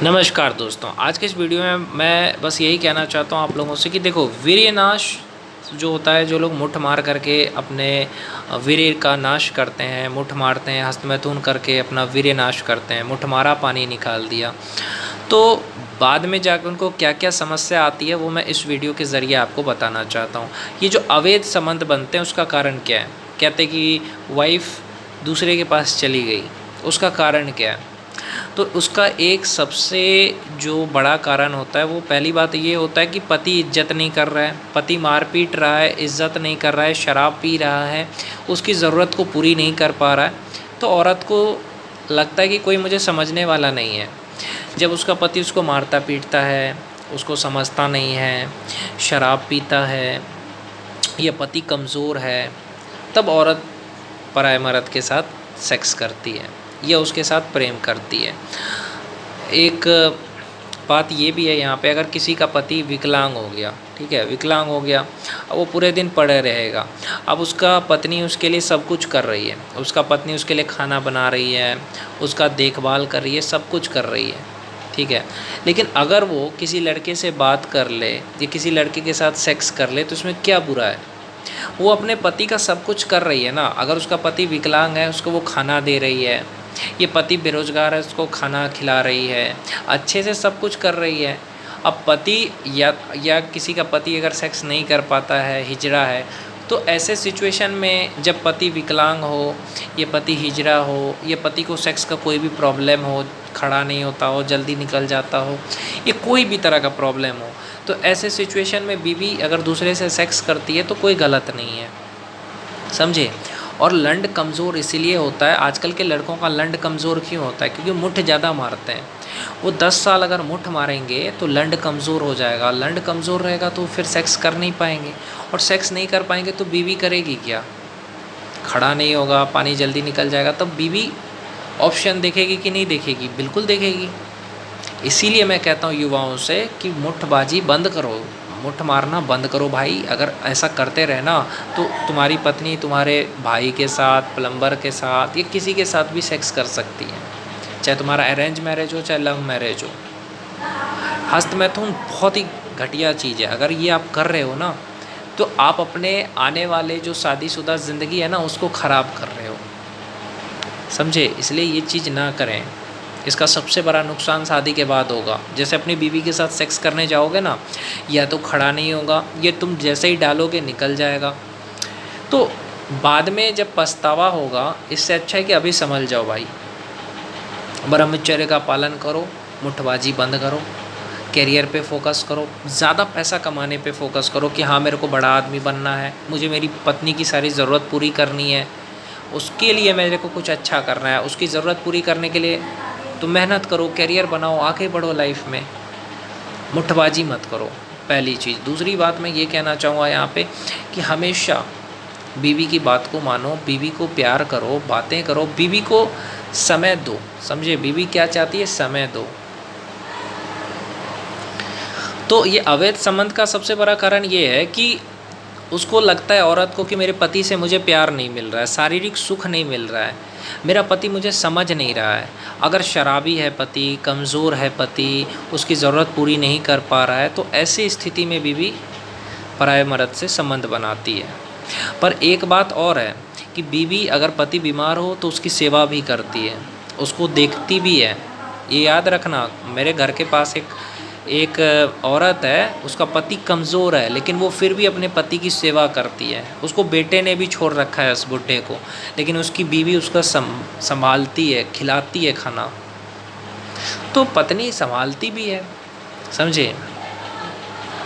नमस्कार दोस्तों, आज के इस वीडियो में मैं बस यही कहना चाहता हूँ आप लोगों से कि देखो, वीर्य नाश जो होता है, जो लोग मुठ मार करके अपने वीर्य का नाश करते हैं, मुठ मारते हैं, हस्तमैथुन करके अपना वीर्य नाश करते हैं, मुठ मारा पानी निकाल दिया, तो बाद में जाकर उनको क्या क्या समस्या आती है वो मैं इस वीडियो के ज़रिए आपको बताना चाहता हूँ। ये जो अवैध संबंध बनते हैं उसका कारण क्या है? कहते कि वाइफ दूसरे के पास चली गई, उसका कारण क्या है? तो उसका एक सबसे जो बड़ा कारण होता है, वो पहली बात ये होता है कि पति इज्जत नहीं कर रहा है, पति मार पीट रहा है, इज्जत नहीं कर रहा है, शराब पी रहा है, उसकी ज़रूरत को पूरी नहीं कर पा रहा है। तो औरत को लगता है कि कोई मुझे समझने वाला नहीं है। जब उसका पति उसको मारता पीटता है, उसको समझता नहीं है, शराब पीता है, या पति कमज़ोर है, तब औरत पराये मर्द के साथ सेक्स करती है या उसके साथ प्रेम करती है। एक बात ये भी है यहाँ पे, अगर किसी का पति विकलांग हो गया, ठीक है, विकलांग हो गया, अब वो पूरे दिन पड़े रहेगा। अब उसका पत्नी उसके लिए सब कुछ कर रही है, उसका पत्नी उसके लिए खाना बना रही है, उसका देखभाल कर रही है, सब कुछ कर रही है, ठीक है। लेकिन अगर वो किसी लड़के से बात कर ले या किसी लड़के के साथ सेक्स कर ले, तो उसमें क्या बुरा है? वो अपने पति का सब कुछ कर रही है ना। अगर उसका पति विकलांग है, उसको वो खाना दे रही है, ये पति बेरोज़गार है, उसको खाना खिला रही है, अच्छे से सब कुछ कर रही है। अब पति या किसी का पति अगर सेक्स नहीं कर पाता है, हिजड़ा है, तो ऐसे सिचुएशन में जब पति विकलांग हो, ये पति हिजड़ा हो, ये पति को सेक्स का कोई भी प्रॉब्लम हो, खड़ा नहीं होता हो, जल्दी निकल जाता हो, ये कोई भी तरह का प्रॉब्लम हो, तो ऐसे सिचुएशन में बीवी अगर दूसरे से सेक्स करती है तो कोई गलत नहीं है, समझे। और लंड कमज़ोर इसीलिए होता है, आजकल के लड़कों का लंड कमज़ोर क्यों होता है? क्योंकि मुठ ज़्यादा मारते हैं। वो 10 साल अगर मुठ मारेंगे तो लंड कमज़ोर हो जाएगा, लंड कमज़ोर रहेगा तो फिर सेक्स कर नहीं पाएंगे, और सेक्स नहीं कर पाएंगे तो बीवी करेगी क्या? खड़ा नहीं होगा, पानी जल्दी निकल जाएगा, तब बीवी ऑप्शन देखेगी कि नहीं देखेगी? बिल्कुल देखेगी। इसीलिए मैं कहता हूँ युवाओं से कि मुठबाजी बंद करो, मुठ मारना बंद करो भाई। अगर ऐसा करते रहना तो तुम्हारी पत्नी तुम्हारे भाई के साथ, प्लम्बर के साथ, या किसी के साथ भी सेक्स कर सकती है, चाहे तुम्हारा अरेंज मैरिज हो चाहे लव मैरिज हो। हस्तमैथुन बहुत ही घटिया चीज़ है। अगर ये आप कर रहे हो ना, तो आप अपने आने वाले जो शादीशुदा ज़िंदगी है ना, उसको ख़राब कर रहे हो, समझे। इसलिए ये चीज़ ना करें। इसका सबसे बड़ा नुकसान शादी के बाद होगा। जैसे अपनी बीवी के साथ सेक्स करने जाओगे ना, या तो खड़ा नहीं होगा, ये तुम जैसे ही डालोगे निकल जाएगा, तो बाद में जब पछतावा होगा, इससे अच्छा है कि अभी समझ जाओ भाई। ब्रह्मचर्य का पालन करो, मुठबाजी बंद करो, करियर पे फोकस करो, ज़्यादा पैसा कमाने पे फोकस करो कि हाँ मेरे को बड़ा आदमी बनना है, मुझे मेरी पत्नी की सारी ज़रूरत पूरी करनी है, उसके लिए मेरे को कुछ अच्छा करना है, उसकी ज़रूरत पूरी करने के लिए तो मेहनत करो, करियर बनाओ, आगे बढ़ो लाइफ में, मुठबाजी मत करो, पहली चीज़। दूसरी बात मैं ये कहना चाहूँगा यहाँ पे कि हमेशा बीवी की बात को मानो, बीवी को प्यार करो, बातें करो, बीवी को समय दो, समझे। बीवी क्या चाहती है? समय दो। तो ये अवैध संबंध का सबसे बड़ा कारण ये है कि उसको लगता है औरत को कि मेरे पति से मुझे प्यार नहीं मिल रहा है, शारीरिक सुख नहीं मिल रहा है, मेरा पति मुझे समझ नहीं रहा है। अगर शराबी है पति, कमज़ोर है पति, उसकी ज़रूरत पूरी नहीं कर पा रहा है, तो ऐसी स्थिति में बीवी पराये मर्द से संबंध बनाती है। पर एक बात और है कि बीवी अगर पति बीमार हो तो उसकी सेवा भी करती है, उसको देखती भी है। ये याद रखना, मेरे घर के पास एक एक औरत है, उसका पति कमज़ोर है, लेकिन वो फिर भी अपने पति की सेवा करती है। उसको बेटे ने भी छोड़ रखा है उस बुढ़े को, लेकिन उसकी बीवी उसका संभालती है, खिलाती है खाना। तो पत्नी संभालती भी है, समझे।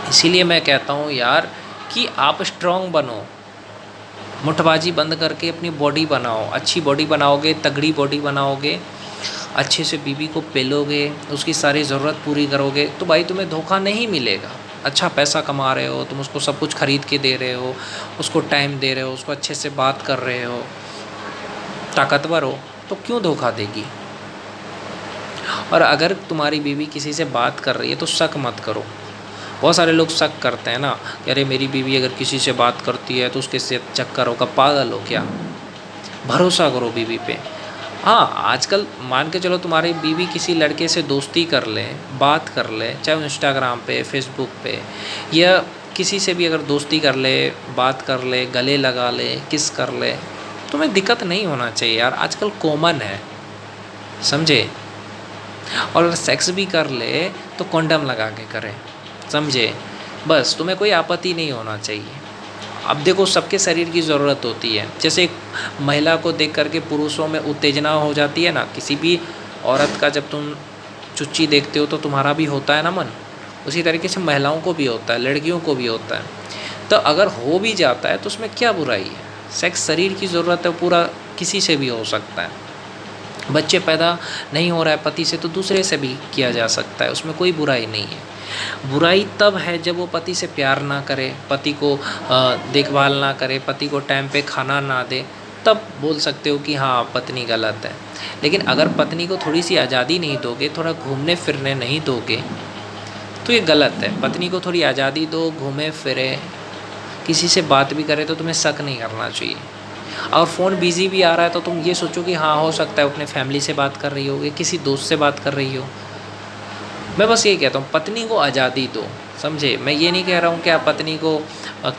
इसीलिए मैं कहता हूँ यार कि आप स्ट्रॉन्ग बनो, मुठबाजी बंद करके अपनी बॉडी बनाओ। अच्छी बॉडी बनाओगे, तगड़ी बॉडी बनाओगे, अच्छे से बीवी को पेलोगे, उसकी सारी ज़रूरत पूरी करोगे, तो भाई तुम्हें धोखा नहीं मिलेगा। अच्छा पैसा कमा रहे हो, तुम उसको सब कुछ खरीद के दे रहे हो, उसको टाइम दे रहे हो, उसको अच्छे से बात कर रहे हो, ताकतवर हो, तो क्यों धोखा देगी। और अगर तुम्हारी बीवी किसी से बात कर रही है तो शक मत करो। बहुत सारे लोग शक करते हैं ना कि अरे मेरी बीवी अगर किसी से बात करती है तो उसके से चक्कर होगा। पागल हो क्या? भरोसा करो बीवी पे। हाँ, आजकल मान के चलो तुम्हारी बीवी किसी लड़के से दोस्ती कर ले, बात कर ले, चाहे वो इंस्टाग्राम पे, फ़ेसबुक पे, या किसी से भी अगर दोस्ती कर ले, बात कर ले, गले लगा ले, किस कर ले, तुम्हें दिक्कत नहीं होना चाहिए यार, आजकल कॉमन है, समझे? और अगर सेक्स भी कर ले तो कॉन्डम लगा के करें, समझे? बस तुम्हें कोई आपत्ति नहीं होना चाहिए। अब देखो, सबके शरीर की ज़रूरत होती है, जैसे एक महिला को देख करके पुरुषों में उत्तेजना हो जाती है ना, किसी भी औरत का जब तुम चुच्ची देखते हो तो तुम्हारा भी होता है ना मन, उसी तरीके से महिलाओं को भी होता है, लड़कियों को भी होता है। तो अगर हो भी जाता है तो उसमें क्या बुराई है? सेक्स शरीर की ज़रूरत है, पूरा किसी से भी हो सकता है। बच्चे पैदा नहीं हो रहा है पति से तो दूसरे से भी किया जा सकता है, उसमें कोई बुराई नहीं है। बुराई तब है जब वो पति से प्यार ना करे, पति को देखभाल ना करे, पति को टाइम पे खाना ना दे, तब बोल सकते हो कि हाँ पत्नी गलत है। लेकिन अगर पत्नी को थोड़ी सी आज़ादी नहीं दोगे, थोड़ा घूमने फिरने नहीं दोगे, तो ये गलत है। पत्नी को थोड़ी आज़ादी दो, घूमे फिरे, किसी से बात भी करे तो तुम्हें शक नहीं करना चाहिए। और फ़ोन बिज़ी भी आ रहा है तो तुम ये सोचो कि हाँ हो सकता है अपने फैमिली से बात कर रही हो या किसी दोस्त से बात कर रही हो। मैं बस यही कहता हूँ, पत्नी को आज़ादी दो, समझे? मैं ये नहीं कह रहा हूँ कि आप पत्नी को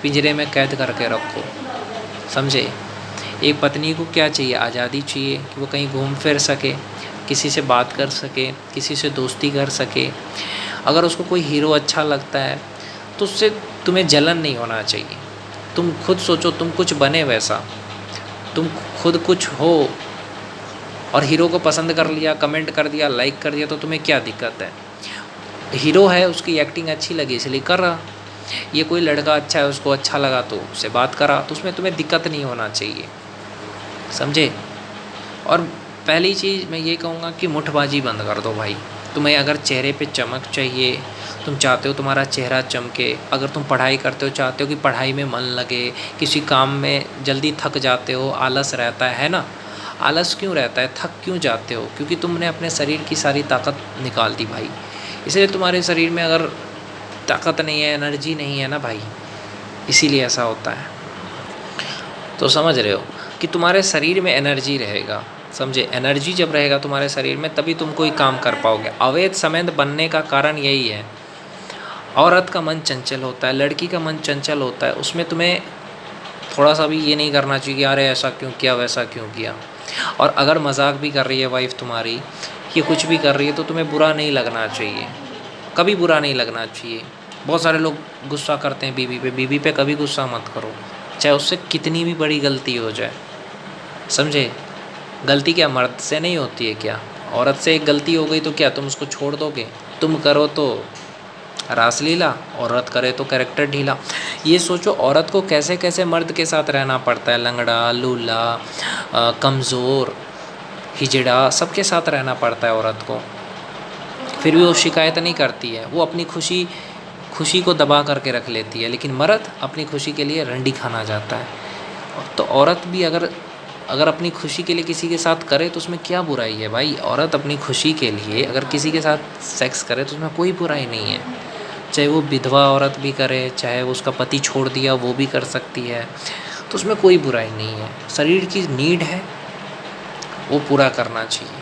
पिंजरे में कैद करके रखो, समझे? एक पत्नी को क्या चाहिए? आज़ादी चाहिए कि वो कहीं घूम फिर सके, किसी से बात कर सके, किसी से दोस्ती कर सके। अगर उसको कोई हीरो अच्छा लगता है तो उससे तुम्हें जलन नहीं होना चाहिए। तुम खुद सोचो, तुम कुछ बने वैसा, तुम खुद कुछ हो और हीरो को पसंद कर लिया, कमेंट कर दिया, लाइक कर दिया, तो तुम्हें क्या दिक्कत है? हीरो है, उसकी एक्टिंग अच्छी लगी इसलिए कर रहा। ये कोई लड़का अच्छा है, उसको अच्छा लगा तो उससे बात करा, तो उसमें तुम्हें दिक्कत नहीं होना चाहिए, समझे? और पहली चीज़ मैं ये कहूँगा कि मुठबाजी बंद कर दो भाई। तुम्हें अगर चेहरे पे चमक चाहिए, तुम चाहते हो तुम्हारा चेहरा चमके, अगर तुम पढ़ाई करते हो, चाहते हो कि पढ़ाई में मन लगे, किसी काम में जल्दी थक जाते हो, आलस रहता है ना? आलस क्यों रहता है, थक क्यों जाते हो? क्योंकि तुमने अपने शरीर की सारी ताकत निकाल दी भाई। इसलिए तुम्हारे शरीर में अगर ताकत नहीं है, एनर्जी नहीं है ना भाई, इसीलिए ऐसा होता है। तो समझ रहे हो कि तुम्हारे शरीर में एनर्जी रहेगा, समझे? एनर्जी जब रहेगा तुम्हारे शरीर में तभी तुम कोई काम कर पाओगे। अवैध संबंध बनने का कारण यही है। औरत का मन चंचल होता है, लड़की का मन चंचल होता है, उसमें तुम्हें थोड़ा सा भी ये नहीं करना चाहिए कि अरे ऐसा क्यों किया, वैसा क्यों किया। और अगर मजाक भी कर रही है वाइफ तुम्हारी, ये कुछ भी कर रही है, तो तुम्हें बुरा नहीं लगना चाहिए, कभी बुरा नहीं लगना चाहिए। बहुत सारे लोग गुस्सा करते हैं बीवी पे, बीवी पे कभी गुस्सा मत करो, चाहे उससे कितनी भी बड़ी गलती हो जाए, समझे? गलती क्या मर्द से नहीं होती है क्या? औरत से एक गलती हो गई तो क्या तुम उसको छोड़ दोगे? तुम करो तो रासलीला, औरत करे तो कैरेक्टर ढीला। ये सोचो औरत को कैसे कैसे मर्द के साथ रहना पड़ता है, लंगड़ा, लूला, कमज़ोर, हिजड़ा, सबके साथ रहना पड़ता है औरत को। फिर भी वो शिकायत नहीं करती है, वो अपनी खुशी खुशी को दबा करके रख लेती है। लेकिन मर्द अपनी खुशी के लिए रंडी खाना जाता है। तो औरत भी अगर अगर अपनी खुशी के लिए किसी के साथ करे तो उसमें क्या बुराई है भाई? औरत अपनी खुशी के लिए अगर किसी के साथ सेक्स करे तो उसमें कोई बुराई नहीं है। चाहे वो विधवा औरत भी करे, चाहे वो उसका पति छोड़ दिया वो भी कर सकती है, तो उसमें कोई बुराई नहीं है। शरीर की नीड है, वो पूरा करना चाहिए।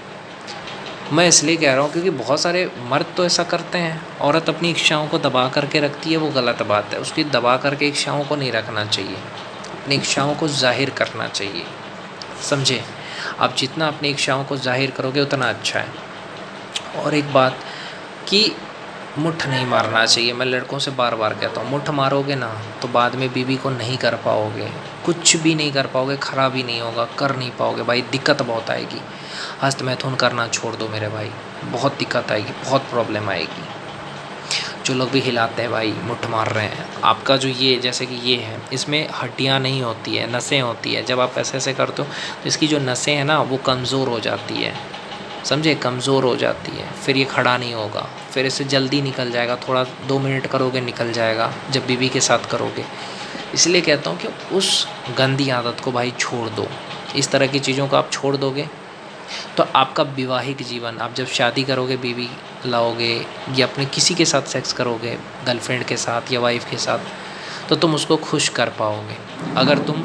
मैं इसलिए कह रहा हूँ क्योंकि बहुत सारे मर्द तो ऐसा करते हैं, औरत अपनी इच्छाओं को दबा करके रखती है, वो गलत बात है। उसकी दबा करके इच्छाओं को नहीं रखना चाहिए, अपनी इच्छाओं को जाहिर करना चाहिए, समझे? आप जितना अपनी इच्छाओं को जाहिर करोगे उतना अच्छा है। और एक बात कि मुट्ठ नहीं मारना चाहिए। मैं लड़कों से बार बार कहता हूँ, मुट्ठ मारोगे ना तो बाद में बीवी को नहीं कर पाओगे, कुछ भी नहीं कर पाओगे, खराब ही नहीं होगा, कर नहीं पाओगे भाई, दिक्कत बहुत आएगी। हस्त मैथुन करना छोड़ दो मेरे भाई, बहुत दिक्कत आएगी, बहुत प्रॉब्लम आएगी। जो लोग भी हिलाते हैं भाई, मुट्ठ मार रहे हैं, आपका जो ये जैसे कि ये है, इसमें हड्डियाँ नहीं होती है, नसें होती है। जब आप ऐसे ऐसे करते हो तो इसकी जो नसें हैं ना वो कमज़ोर हो जाती है, समझे? कमज़ोर हो जाती है, फिर ये खड़ा नहीं होगा, फिर इससे जल्दी निकल जाएगा, थोड़ा 2 मिनट करोगे निकल जाएगा जब बीवी के साथ करोगे। इसलिए कहता हूँ कि उस गंदी आदत को भाई छोड़ दो। इस तरह की चीज़ों को आप छोड़ दोगे तो आपका वैवाहिक जीवन, आप जब शादी करोगे, बीवी लाओगे या अपने किसी के साथ सेक्स करोगे, गर्लफ्रेंड के साथ या वाइफ के साथ, तो तुम उसको खुश कर पाओगे। अगर तुम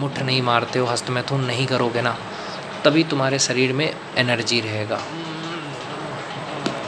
मुट्ठ नहीं मारते हो, हस्तमैथुन नहीं करोगे ना, तभी तुम्हारे शरीर में एनर्जी रहेगा।